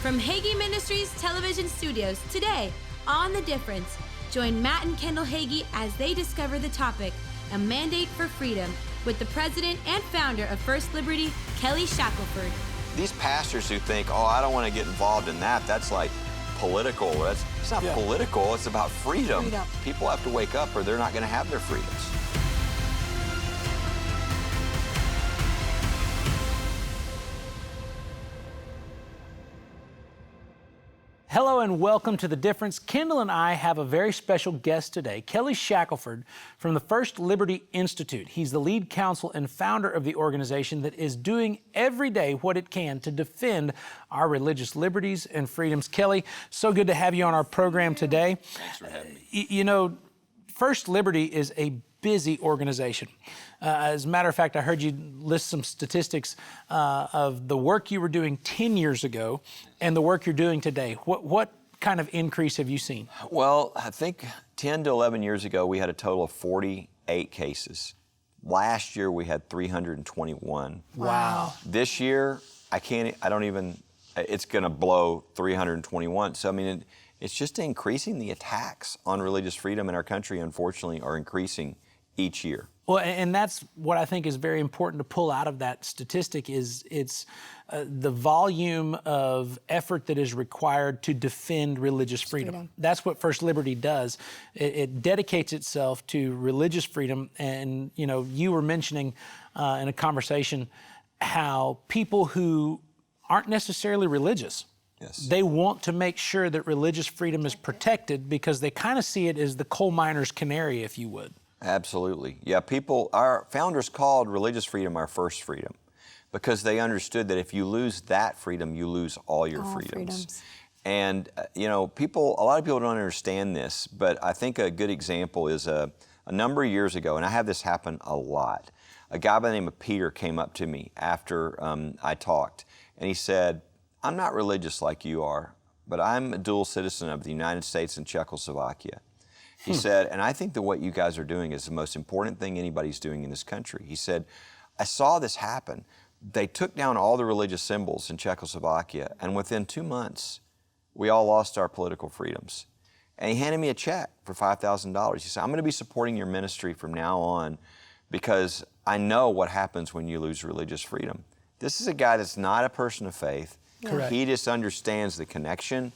From Hagee Ministries television studios today on The Difference, join Matt and Kendall Hagee as they discover the topic, A Mandate for Freedom, with the president and founder of First Liberty, Kelly Shackleford. These pastors who think, oh, I don't want to get involved in that, that's like political. It's not political, it's about freedom. People have to wake up or they're not going to have their freedoms. Hello and welcome to The Difference. Kendall and I have a very special guest today, Kelly Shackleford from the First Liberty Institute. He's the lead counsel and founder of the organization that is doing every day what it can to defend our religious liberties and freedoms. Kelly, so good to have you on our program today. Thanks for having me. You know, First Liberty is a busy organization. As a matter of fact, I heard you list some statistics of the work you were doing 10 years ago and the work you're doing today. What kind of increase have you seen? Well, I think 10 to 11 years ago, we had a total of 48 cases. Last year, we had 321. Wow. This year, it's going to blow 321. So, I mean, it's just increasing. The attacks on religious freedom in our country, unfortunately, are increasing each year. Well, and that's what I think is very important to pull out of that statistic is it's the volume of effort that is required to defend religious freedom. That's what First Liberty does. It dedicates itself to religious freedom. And, you know, you were mentioning in a conversation how people who aren't necessarily religious, they want to make sure that religious freedom is protected because they kind of see it as the coal miner's canary, if you would. Absolutely. Yeah, our founders called religious freedom our first freedom because they understood that if you lose that freedom, you lose all your freedoms. And, you know, a lot of people don't understand this, but I think a good example is a number of years ago, and I have this happen a lot, a guy by the name of Peter came up to me after I talked, and he said, I'm not religious like you are, but I'm a dual citizen of the United States and Czechoslovakia. He said, and I think that what you guys are doing is the most important thing anybody's doing in this country. He said, I saw this happen. They took down all the religious symbols in Czechoslovakia, and within 2 months, we all lost our political freedoms. And he handed me a check for $5,000. He said, I'm going to be supporting your ministry from now on because I know what happens when you lose religious freedom. This is a guy that's not a person of faith. Correct. He just understands the connection.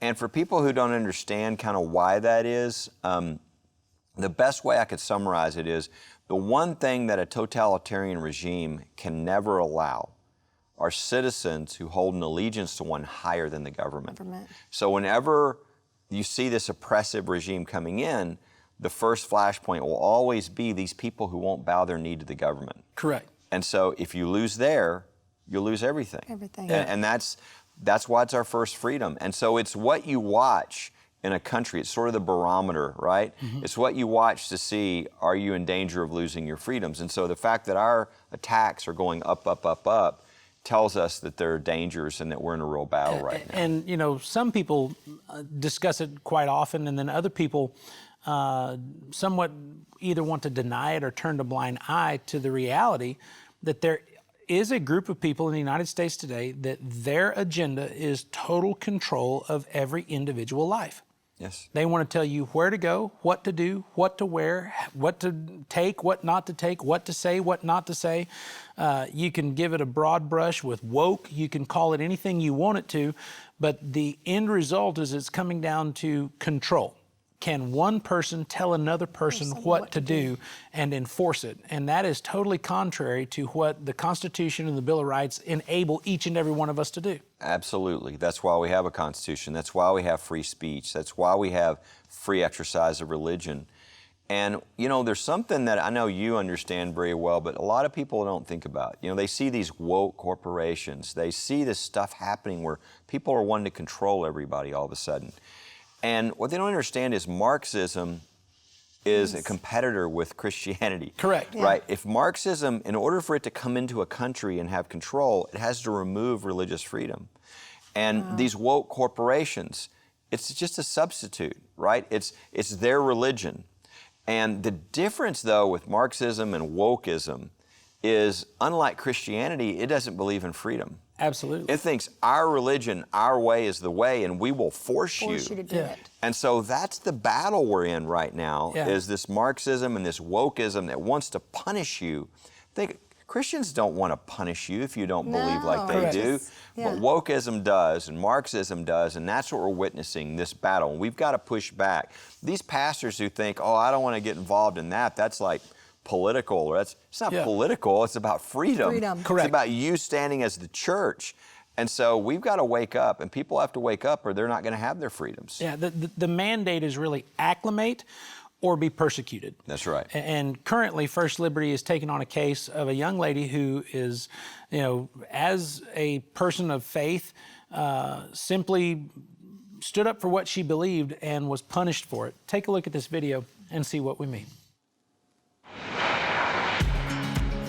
And for people who don't understand kind of why that is, the best way I could summarize it is the one thing that a totalitarian regime can never allow are citizens who hold an allegiance to one higher than the government. So whenever you see this oppressive regime coming in, the first flashpoint will always be these people who won't bow their knee to the government. Correct. And so if you lose there, you'll lose everything. And that's why it's our first freedom. And so it's what you watch in a country. It's sort of the barometer, right? It's what you watch to see, are you in danger of losing your freedoms? And so the fact that our attacks are going up, up, up, up, tells us that there are dangers and that we're in a real battle right now. And, you know, some people discuss it quite often, and then other people somewhat either want to deny it or turn a blind eye to the reality that there is a group of people in the United States today that their agenda is total control of every individual life. Yes. They want to tell you where to go, what to do, what to wear, what to take, what not to take, what to say, what not to say. You can give it a broad brush with woke. You can call it anything you want it to, but the end result is it's coming down to control. Can one person tell another person what to do and enforce it? And that is totally contrary to what the Constitution and the Bill of Rights enable each and every one of us to do. Absolutely. That's why we have a Constitution. That's why we have free speech. That's why we have free exercise of religion. And, you know, there's something that I know you understand very well, but a lot of people don't think about. You know, they see these woke corporations. They see this stuff happening where people are wanting to control everybody all of a sudden. And what they don't understand is Marxism is a competitor with Christianity. Correct. Right? If Marxism, in order for it to come into a country and have control, it has to remove religious freedom. And these woke corporations, it's just a substitute, right? It's their religion. And the difference, though, with Marxism and wokeism is, unlike Christianity, it doesn't believe in freedom. Absolutely. It thinks our religion, our way is the way, and we will force you to do it. And so that's the battle we're in right now, is this Marxism and this wokeism that wants to punish you. Christians don't want to punish you if you don't believe like they do, but wokeism does and Marxism does, and that's what we're witnessing, this battle. And we've got to push back. These pastors who think, oh, I don't want to get involved in that, that's like political, or it's not political, it's about freedom. Correct. It's about you standing as the church. And so we've got to wake up, and people have to wake up or they're not going to have their freedoms. Yeah, the mandate is really acclimate or be persecuted. That's right. And currently, First Liberty is taking on a case of a young lady who is, as a person of faith, simply stood up for what she believed and was punished for it. Take a look at this video and see what we mean.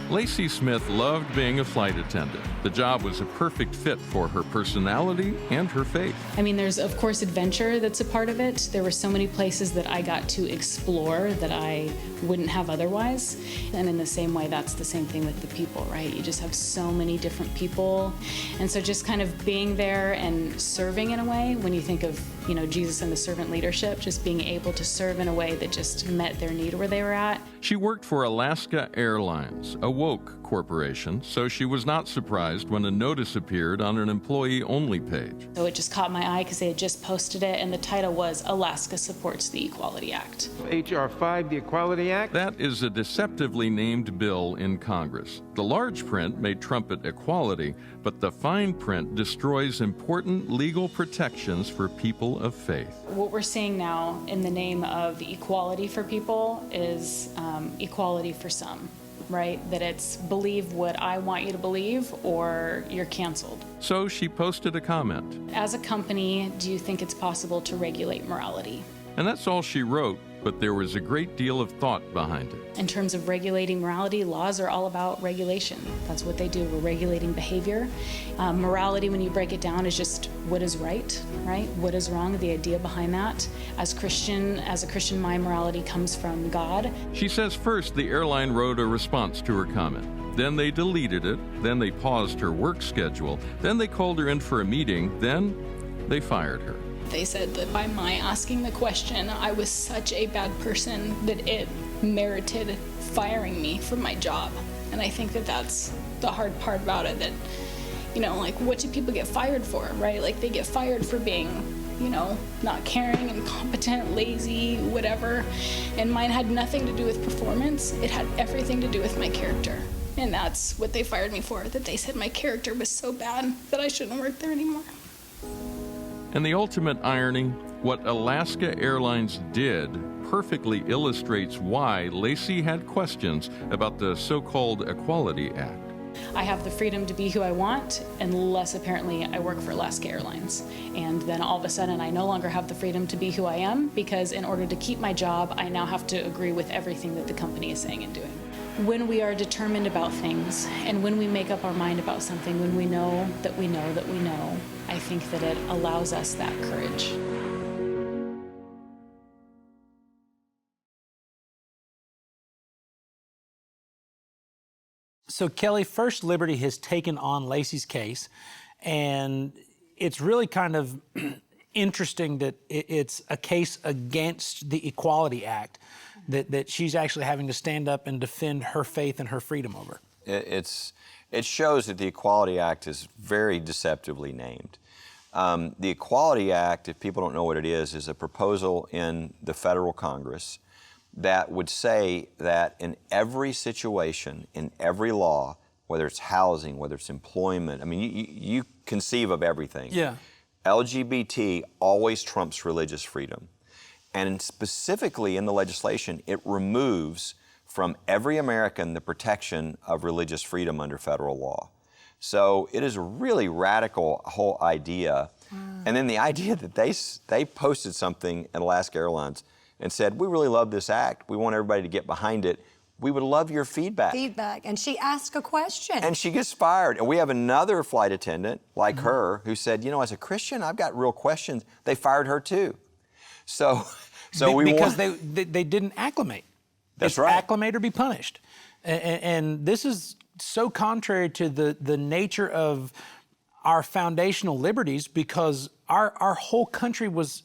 Lacey Smith loved being a flight attendant. The job was a perfect fit for her personality and her faith. I mean, there's, of course, adventure that's a part of it. There were so many places that I got to explore that I wouldn't have otherwise. And in the same way, that's the same thing with the people, right? You just have so many different people. And so just kind of being there and serving in a way, when you think of, Jesus and the servant leadership, just being able to serve in a way that just met their need where they were at. She worked for Alaska Airlines, a woke corporation, so she was not surprised when a notice appeared on an employee-only page. So it just caught my eye because they had just posted it, and the title was Alaska Supports the Equality Act. H.R. 5, the Equality Act. That is a deceptively named bill in Congress. The large print may trumpet equality, but the fine print destroys important legal protections for people of faith. What we're seeing now in the name of equality for people is equality for some, right? That it's believe what I want you to believe or you're canceled. So she posted a comment. As a company, do you think it's possible to regulate morality? And that's all she wrote, but there was a great deal of thought behind it. In terms of regulating morality, laws are all about regulation. That's what they do. We're regulating behavior. Morality, when you break it down, is just what is right? What is wrong, the idea behind that. As a Christian, my morality comes from God. She says first the airline wrote a response to her comment. Then they deleted it. Then they paused her work schedule. Then they called her in for a meeting. Then they fired her. They said that by my asking the question, I was such a bad person that it merited firing me from my job. And I think that that's the hard part about it, that, what do people get fired for, right? Like, they get fired for being, not caring, incompetent, lazy, whatever. And mine had nothing to do with performance. It had everything to do with my character. And that's what they fired me for, that they said my character was so bad that I shouldn't work there anymore. And the ultimate irony, what Alaska Airlines did perfectly illustrates why Lacey had questions about the so-called Equality Act. I have the freedom to be who I want, unless apparently I work for Alaska Airlines. And then all of a sudden I no longer have the freedom to be who I am, because in order to keep my job, I now have to agree with everything that the company is saying and doing. When we are determined about things, and when we make up our mind about something, when we know that we know that we know, I think that it allows us that courage. So Kelly, First Liberty has taken on Lacey's case, and it's really kind of interesting that it's a case against the Equality Act that she's actually having to stand up and defend her faith and her freedom over. It shows that the Equality Act is very deceptively named. The Equality Act, if people don't know what it is a proposal in the federal Congress that would say that in every situation, in every law, whether it's housing, whether it's employment, I mean, you conceive of everything. Yeah. LGBT always trumps religious freedom. And specifically in the legislation, it removes from every American the protection of religious freedom under federal law. So it is a really radical whole idea. And then the idea that they posted something at Alaska Airlines and said, we really love this act. We want everybody to get behind it. We would love your feedback. And she asked a question. And she gets fired. And we have another flight attendant like her who said, as a Christian, I've got real questions. They fired her too. Because they didn't acclimate. That's right. Acclimate or be punished. And this is so contrary to the nature of our foundational liberties because our whole country was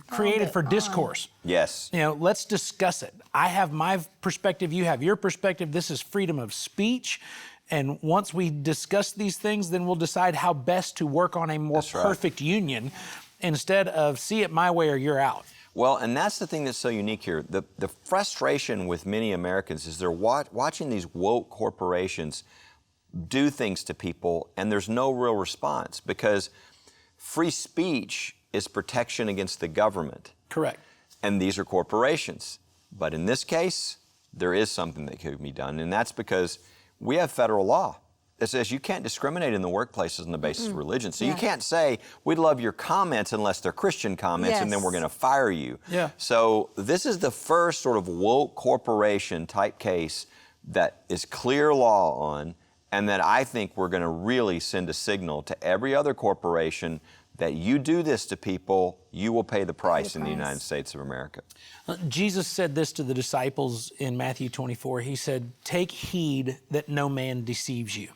created for discourse. Yes. You know, let's discuss it. I have my perspective, you have your perspective. This is freedom of speech. And once we discuss these things, then we'll decide how best to work on a more perfect union instead of see it my way or you're out. Well, and that's the thing that's so unique here. The frustration with many Americans is they're watching these woke corporations do things to people, and there's no real response because free speech is protection against the government. Correct. And these are corporations. But in this case, there is something that could be done, and that's because we have federal law that says you can't discriminate in the workplaces on the basis of religion. So you can't say, we'd love your comments unless they're Christian comments, and then we're going to fire you. Yeah. So this is the first sort of woke corporation type case that is clear law on, and that I think we're going to really send a signal to every other corporation that you do this to people, you will pay the price in the United States of America. Jesus said this to the disciples in Matthew 24. He said, take heed that no man deceives you.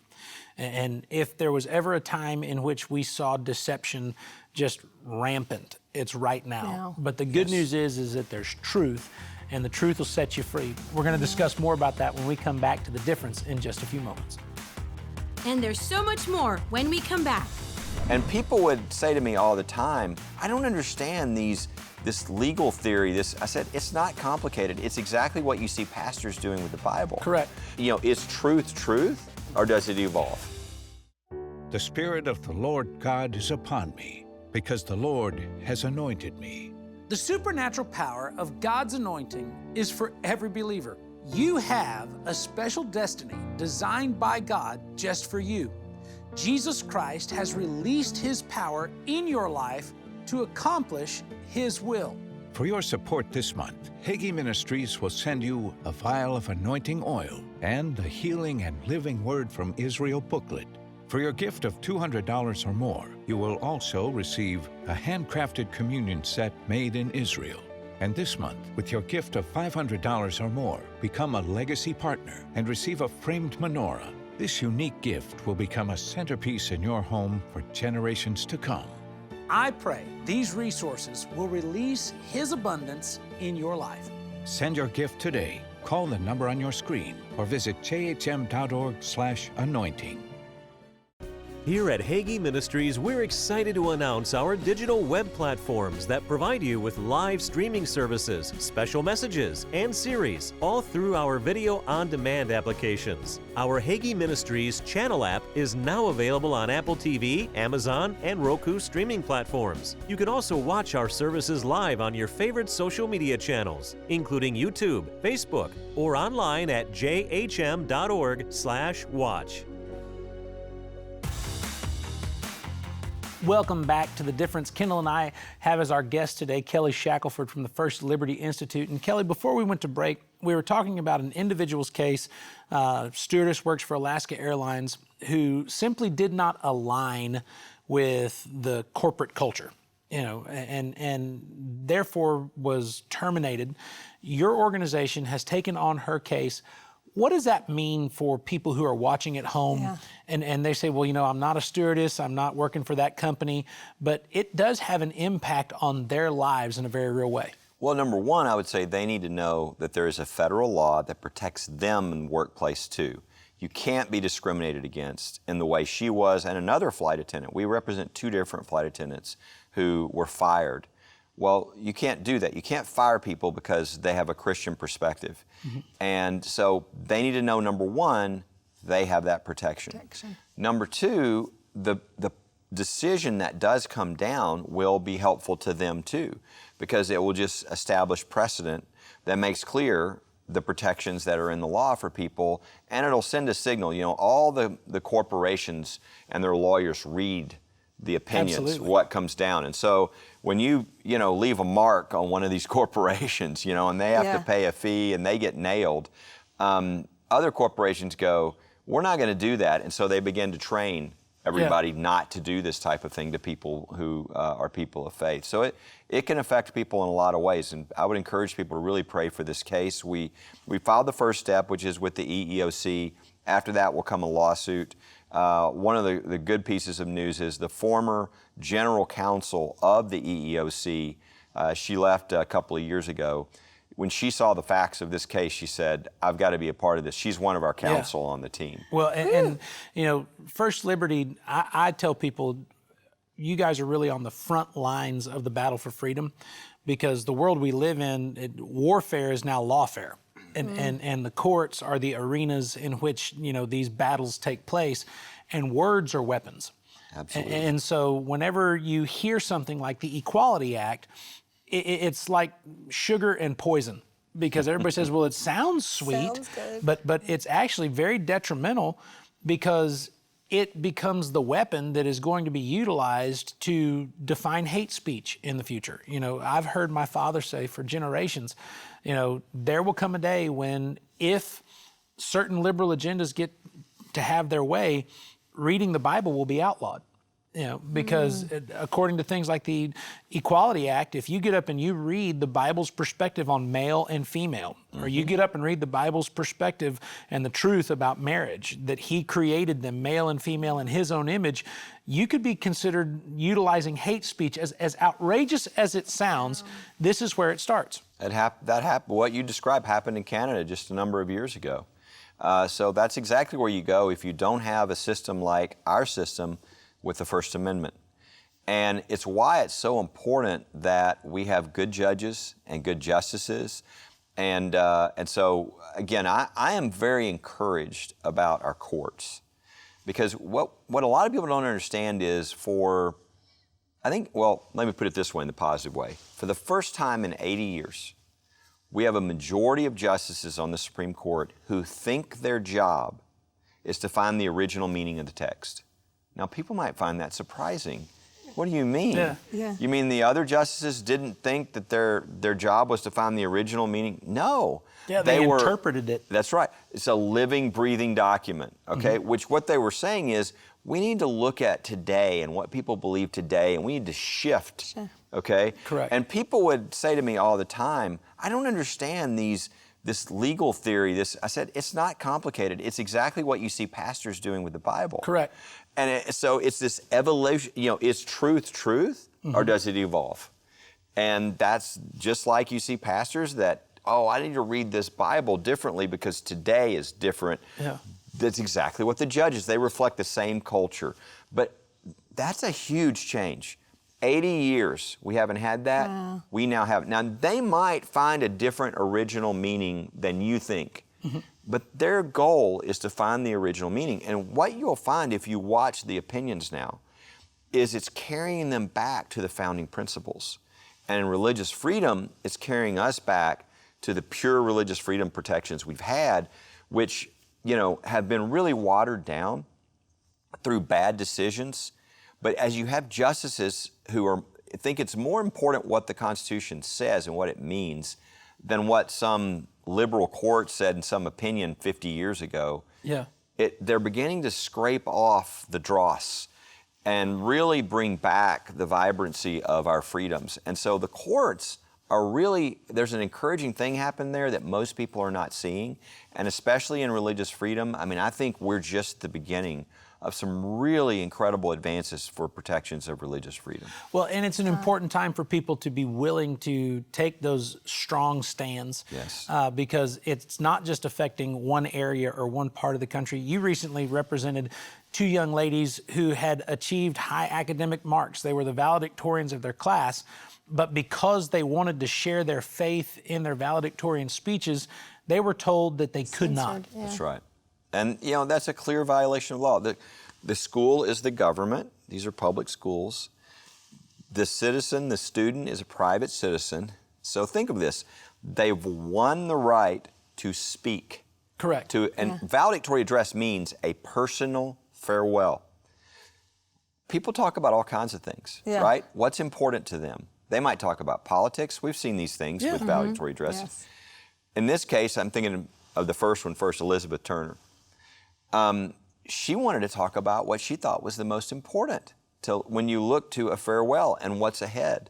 And if there was ever a time in which we saw deception just rampant, it's right now. But the good news is that there's truth, and the truth will set you free. We're going to discuss more about that when we come back to The Difference in just a few moments. And there's so much more when we come back. And people would say to me all the time, I don't understand this legal theory. I said, it's not complicated. It's exactly what you see pastors doing with the Bible. Correct. You know, is truth, or does it evolve? The Spirit of the Lord God is upon me, because the Lord has anointed me. The supernatural power of God's anointing is for every believer. You have a special destiny designed by God just for you. Jesus Christ has released His power in your life to accomplish His will. For your support this month, Hagee Ministries will send you a vial of anointing oil and the Healing and Living Word from Israel booklet. For your gift of $200 or more, you will also receive a handcrafted communion set made in Israel. And this month, with your gift of $500 or more, become a legacy partner and receive a framed menorah. This unique gift will become a centerpiece in your home for generations to come. I pray these resources will release His abundance in your life. Send your gift today. Call the number on your screen or visit jhm.org/anointing. Here at Hagee Ministries, we're excited to announce our digital web platforms that provide you with live streaming services, special messages, and series, all through our video on-demand applications. Our Hagee Ministries channel app is now available on Apple TV, Amazon, and Roku streaming platforms. You can also watch our services live on your favorite social media channels, including YouTube, Facebook, or online at jhm.org/watch. Welcome back to The Difference. Kendall and I have as our guest today Kelly Shackleford from the First Liberty Institute. And Kelly, before we went to break, we were talking about an individual's case. Stewardess works for Alaska Airlines who simply did not align with the corporate culture, you know, and therefore was terminated. Your organization has taken on her case. What does that mean for people who are watching at home and they say, well, you know, I'm not a stewardess, I'm not working for that company, but it does have an impact on their lives in a very real way? Well, number one, I would say they need to know that there is a federal law that protects them in the workplace too. You can't be discriminated against in the way she was and another flight attendant. We represent two different flight attendants who were fired. Well, you can't do that. You can't fire people because they have a Christian perspective. And so they need to know, number one, they have that protection. Number two, the decision that does come down will be helpful to them too, because it will just establish precedent that makes clear the protections that are in the law for people, and it'll send a signal. You know, all the corporations and their lawyers read the opinions, what comes down. And so when you leave a mark on one of these corporations, and they have to pay a fee and they get nailed, other corporations go, we're not going to do that. And so they begin to train everybody not to do this type of thing to people who are people of faith. So it can affect people in a lot of ways. And I would encourage people to really pray for this case. We filed the first step, which is with the EEOC. After that will come a lawsuit. One of the good pieces of news is the former general counsel of the EEOC, she left a couple of years ago. When she saw the facts of this case, she said, I've got to be a part of this. She's one of our counsel on the team. Well, and you know, First Liberty, I tell people, you guys are really on the front lines of the battle for freedom, because the world we live in, warfare is now lawfare. And the courts are the arenas in which, you know, these battles take place, and words are weapons. Absolutely. And so whenever you hear something like the Equality Act, it's like sugar and poison, because everybody says, well, it sounds sweet, Sounds good. but it's actually very detrimental, because it becomes the weapon that is going to be utilized to define hate speech in the future. You know, I've heard my father say for generations, you know, there will come a day when, if certain liberal agendas get to have their way, reading the Bible will be outlawed. You know, because according to things like the Equality Act, if you get up and you read the Bible's perspective on male and female, or you get up and read the Bible's perspective and the truth about marriage, that he created them male and female in his own image, you could be considered utilizing hate speech. As outrageous as it sounds, this is where it starts. That happened. What you described happened in Canada just a number of years ago. So that's exactly where you go if you don't have a system like our system with the First Amendment. And it's why it's so important that we have good judges and good justices. And so, again, I am very encouraged about our courts, because what a lot of people don't understand is let me put it this way, in the positive way. For the first time in 80 years, we have a majority of justices on the Supreme Court who think their job is to find the original meaning of the text. Now, people might find that surprising. What do you mean? Yeah. You mean the other justices didn't think that their job was to find the original meaning? No. Yeah, they interpreted it. That's right. It's a living, breathing document, okay? Which what they were saying is, we need to look at today and what people believe today, and we need to shift, okay? Correct. And people would say to me all the time, I don't understand this legal theory. I said, it's not complicated. It's exactly what you see pastors doing with the Bible. Correct. And so it's this evolution, you know, is truth, or does it evolve? And that's just like you see pastors that, I need to read this Bible differently because today is different. Yeah. That's exactly what the judges, they reflect the same culture. But that's a huge change. 80 years, we haven't had that. Wow. We now have. Now, they might find a different original meaning than you think. But their goal is to find the original meaning. And what you'll find if you watch the opinions now is it's carrying them back to the founding principles. And in religious freedom, it's carrying us back to the pure religious freedom protections we've had, which, you know, have been really watered down through bad decisions. But as you have justices who think it's more important what the Constitution says and what it means than what some liberal court said in some opinion 50 years ago, they're beginning to scrape off the dross and really bring back the vibrancy of our freedoms. And so the courts are really, there's an encouraging thing happening there that most people are not seeing, and especially in religious freedom. I mean, I think we're just the beginning of some really incredible advances for protections of religious freedom. Well, and it's an important time for people to be willing to take those strong stands. Yes. Because it's not just affecting one area or one part of the country. You recently represented two young ladies who had achieved high academic marks. They were the valedictorians of their class, but because they wanted to share their faith in their valedictorian speeches, they were told that they could not. Yeah. That's right. And, you know, that's a clear violation of law. The school is the government. These are public schools. The citizen, the student, is a private citizen. So think of this. They've won the right to speak. Correct. And valedictory address means a personal farewell. People talk about all kinds of things, right? What's important to them? They might talk about politics. We've seen these things with valedictory addresses. Yes. In this case, I'm thinking of the first one, First Elizabeth Turner. She wanted to talk about what she thought was the most important when you look to a farewell and what's ahead.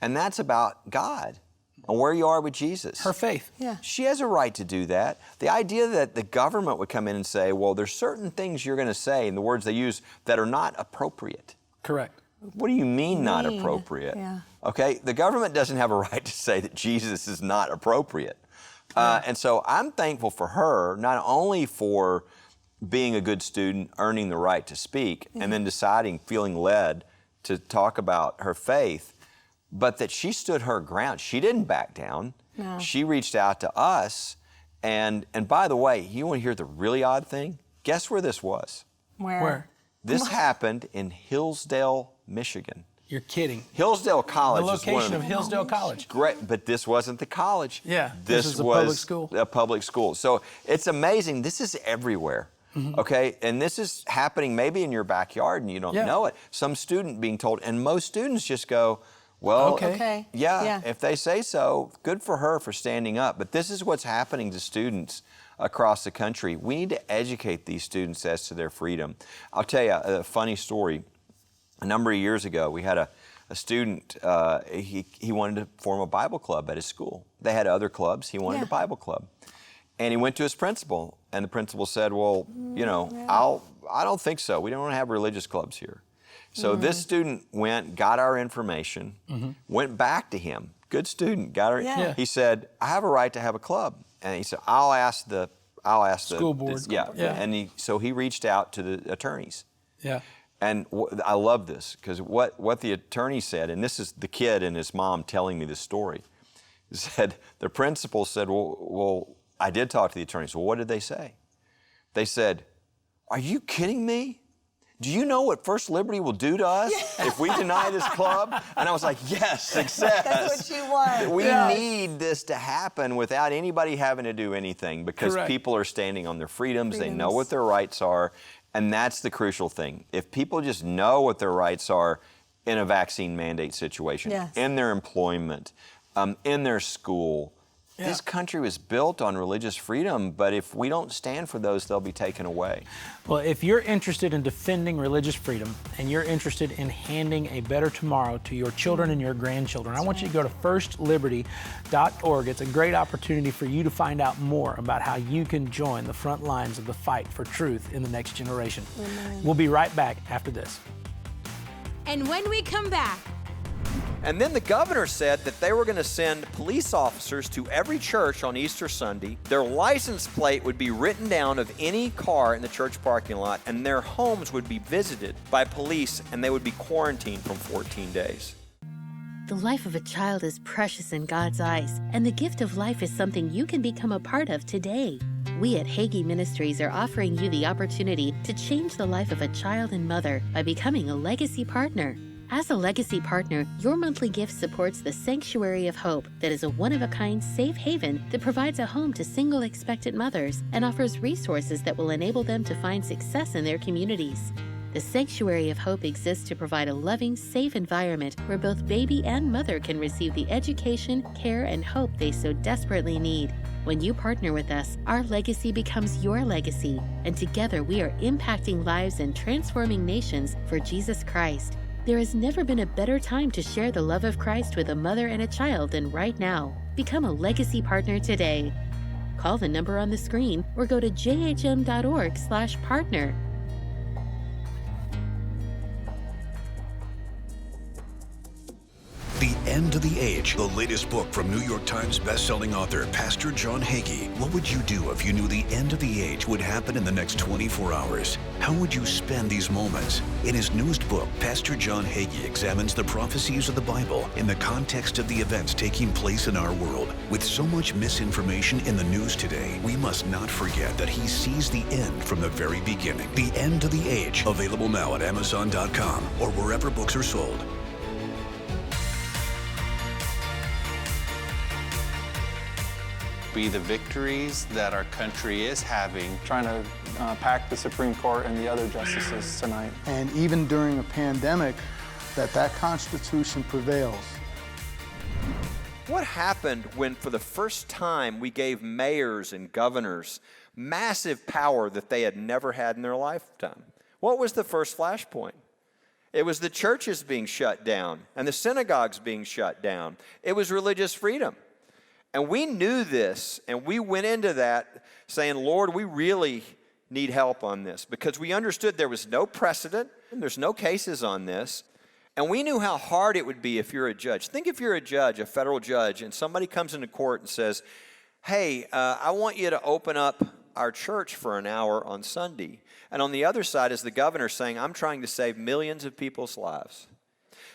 And that's about God on where you are with Jesus. Her faith. Yeah. She has a right to do that. The idea that the government would come in and say, well, there's certain things you're going to say, in the words they use, that are not appropriate. Correct. What do you mean not appropriate? Yeah. Okay, the government doesn't have a right to say that Jesus is not appropriate. And so I'm thankful for her, not only for being a good student, earning the right to speak, and then deciding, feeling led to talk about her faith, but that she stood her ground. She didn't back down. No. She reached out to us. And by the way, you want to hear the really odd thing? Guess where this was? Where? This happened in Hillsdale, Michigan. You're kidding. Hillsdale College The is one location of Hillsdale College. Great, but this wasn't the college. Yeah, this was a was public school. a public school. So it's amazing. This is everywhere. Okay, and this is happening maybe in your backyard and you don't know it. Some student being told, and most students just go, well, Okay. yeah, if they say so, good for her for standing up. But this is what's happening to students across the country. We need to educate these students as to their freedom. I'll tell you a funny story. A number of years ago, we had a student, he wanted to form a Bible club at his school. They had other clubs, he wanted a Bible club. And he went to his principal, and the principal said, well, you know, I don't think so. We don't have religious clubs here. So this student went, got our information, went back to him. Good student, got our. He said, I have a right to have a club. And he said, I'll ask the School board. And so he reached out to the attorneys. Yeah. And I love this, because what the attorney said, and this is the kid and his mom telling me this story, said, the principal said, well, I did talk to the attorneys. Well, what did they say? They said, are you kidding me? Do you know what First Liberty will do to us if we deny this club? And I was like, yes, success. That's what you want. We need this to happen without anybody having to do anything, because people are standing on their freedoms. They know what their rights are. And that's the crucial thing. If people just know what their rights are in a vaccine mandate situation, in their employment, in their school, this country was built on religious freedom, but if we don't stand for those, they'll be taken away. Well, if you're interested in defending religious freedom and you're interested in handing a better tomorrow to your children and your grandchildren, I want you to go to firstliberty.org. It's a great opportunity for you to find out more about how you can join the front lines of the fight for truth in the next generation. Amen. We'll be right back after this. And when we come back, and then the governor said that they were going to send police officers to every church on Easter Sunday. Their license plate would be written down of any car in the church parking lot, and their homes would be visited by police, and they would be quarantined for 14 days. The life of a child is precious in God's eyes, and the gift of life is something you can become a part of today. We at Hagee Ministries are offering you the opportunity to change the life of a child and mother by becoming a legacy partner. As a legacy partner, your monthly gift supports the Sanctuary of Hope, that is a one-of-a-kind safe haven that provides a home to single expectant mothers and offers resources that will enable them to find success in their communities. The Sanctuary of Hope exists to provide a loving, safe environment where both baby and mother can receive the education, care, and hope they so desperately need. When you partner with us, our legacy becomes your legacy, and together we are impacting lives and transforming nations for Jesus Christ. There has never been a better time to share the love of Christ with a mother and a child than right now. Become a legacy partner today. Call the number on the screen or go to jhm.org/partner. The End of the Age, the latest book from New York Times bestselling author Pastor John Hagee. What would you do if you knew the end of the age would happen in the next 24 hours? How would you spend these moments? In his newest book, Pastor John Hagee examines the prophecies of the Bible in the context of the events taking place in our world. With so much misinformation in the news today, we must not forget that he sees the end from the very beginning. The End of the Age, available now at Amazon.com or wherever books are sold. Be the victories that our country is having. Trying to pack the Supreme Court and the other justices tonight. And even during a pandemic, that Constitution prevails. What happened when for the first time we gave mayors and governors massive power that they had never had in their lifetime? What was the first flashpoint? It was the churches being shut down and the synagogues being shut down. It was religious freedom. And we knew this, and we went into that saying, Lord, we really need help on this, because we understood there was no precedent, and there's no cases on this, and we knew how hard it would be if you're a judge. Think if you're a judge, a federal judge, and somebody comes into court and says, hey, I want you to open up our church for an hour on Sunday. And on the other side is the governor saying, I'm trying to save millions of people's lives.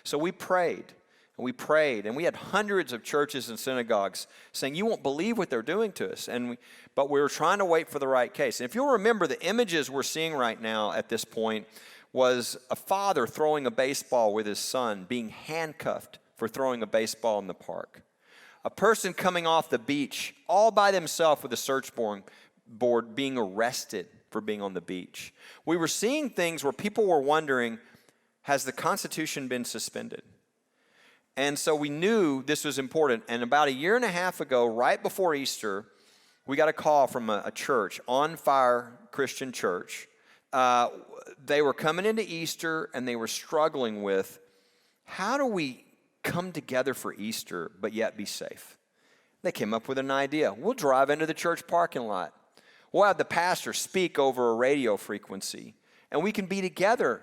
So we prayed, and we had hundreds of churches and synagogues saying, you won't believe what they're doing to us. But we were trying to wait for the right case. And if you'll remember, the images we're seeing right now at this point was a father throwing a baseball with his son, being handcuffed for throwing a baseball in the park. A person coming off the beach all by themselves with a search board being arrested for being on the beach. We were seeing things where people were wondering, has the Constitution been suspended? And so we knew this was important. And about a year and a half ago, right before Easter, we got a call from a church, On Fire Christian Church. They were coming into Easter and they were struggling with, how do we come together for Easter but yet be safe? They came up with an idea. We'll drive into the church parking lot. We'll have the pastor speak over a radio frequency, and we can be together.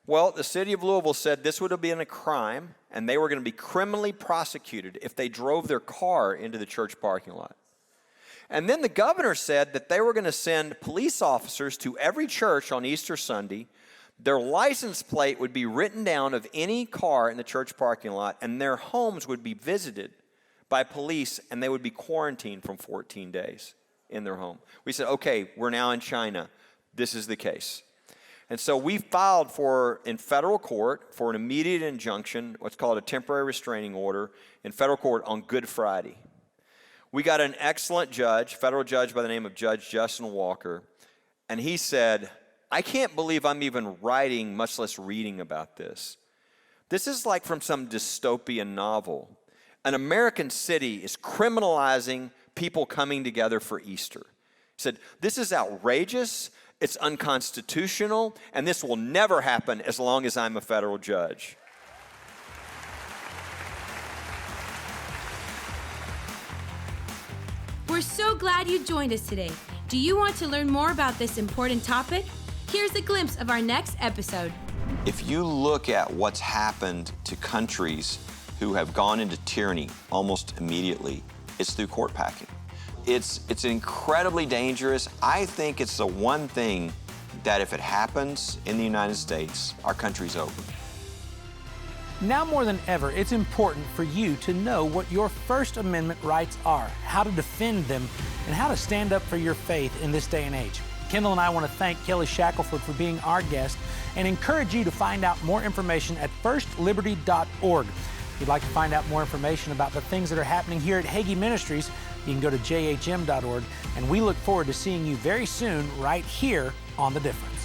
Well, the city of Louisville said this would have been a crime, and they were going to be criminally prosecuted if they drove their car into the church parking lot. And then the governor said that they were going to send police officers to every church on Easter Sunday. Their license plate would be written down of any car in the church parking lot, and their homes would be visited by police, and they would be quarantined for 14 days in their home. We said, okay, we're now in China. This is the case. And so we filed in federal court for an immediate injunction, what's called a temporary restraining order, in federal court on Good Friday. We got an excellent judge, federal judge by the name of Judge Justin Walker, and he said, I can't believe I'm even writing, much less reading about this. This is like from some dystopian novel. An American city is criminalizing people coming together for Easter. He said, this is outrageous, it's unconstitutional, and this will never happen as long as I'm a federal judge. We're so glad you joined us today. Do you want to learn more about this important topic? Here's a glimpse of our next episode. If you look at what's happened to countries who have gone into tyranny almost immediately, it's through court packing. It's incredibly dangerous. I think it's the one thing that if it happens in the United States, our country's over. Now more than ever, it's important for you to know what your First Amendment rights are, how to defend them, and how to stand up for your faith in this day and age. Kendall and I want to thank Kelly Shackleford for being our guest and encourage you to find out more information at firstliberty.org. If you'd like to find out more information about the things that are happening here at Hagee Ministries, you can go to jhm.org, and we look forward to seeing you very soon right here on The Difference.